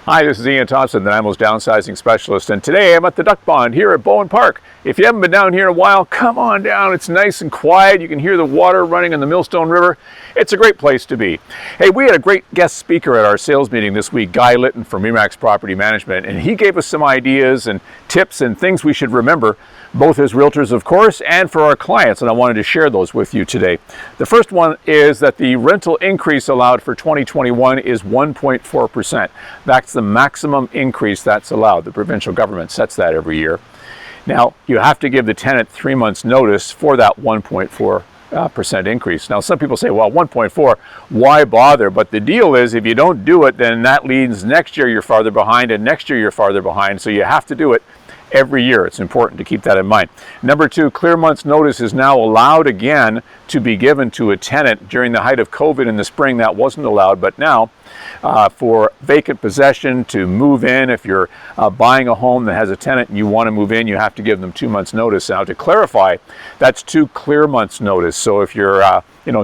Hi, this is Ian Thompson, the Nanaimo's Downsizing Specialist, and today I'm at the Duck Pond here at Bowen Park. If you haven't been down here in a while, come on down. It's nice and quiet. You can hear the water running in the Millstone River. It's a great place to be. Hey, we had a great guest speaker at our sales meeting this week, Guy Litton from RE/MAX Property Management, and he gave us some ideas and tips and things we should remember, both as realtors, of course, and for our clients, and I wanted to share those with you today. The first one is that the rental increase allowed for 2021 is 1.4%. That's the maximum increase that's allowed. The provincial government sets that every year. Now, you have to give the tenant 3 months notice for that 1.4% increase. Now, some people say, well, 1.4, why bother? But the deal is, if you don't do it, then that means next year you're farther behind, and next year you're farther behind, so you have to do it every year. It's important to keep that in mind. Number two, clear month's notice is now allowed again to be given to a tenant. During the height of COVID in the spring, that wasn't allowed, but now for vacant possession to move in, if you're buying a home that has a tenant and you want to move in, you have to give them 2 months notice. Now, to clarify, that's 2 clear months notice. So if you're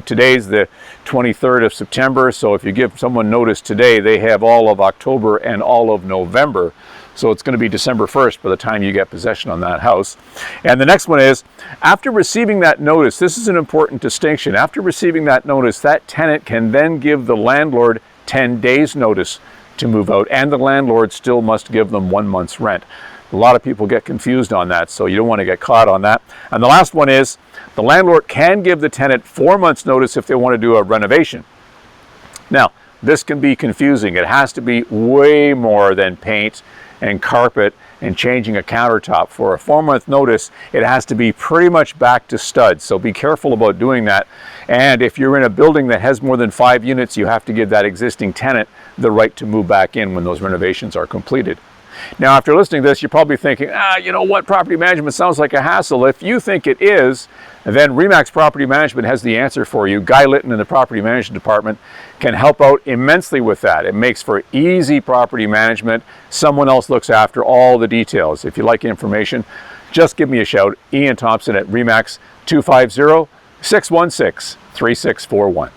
today's the 23rd of September, so if you give someone notice today, they have all of October and all of November. So it's going to be December 1st by the time you get possession on that house. And the next one is, after receiving that notice, this is an important distinction. After receiving that notice, that tenant can then give the landlord 10 days notice to move out, and the landlord still must give them 1 month's rent. A lot of people get confused on that, so you don't want to get caught on that. And the last one is, the landlord can give the tenant 4 months notice if they want to do a renovation. Now, this can be confusing. It has to be way more than paint and carpet and changing a countertop. For a 4 month notice, it has to be pretty much back to studs. So be careful about doing that. And if you're in a building that has more than 5 units, you have to give that existing tenant the right to move back in when those renovations are completed. Now, after listening to this, you're probably thinking, you know what, property management sounds like a hassle. If you think it is, then RE/MAX Property Management has the answer for you. Guy Litton in the Property Management Department can help out immensely with that. It makes for easy property management. Someone else looks after all the details. If you like information, just give me a shout. Ian Thompson at RE/MAX, 250-616-3641.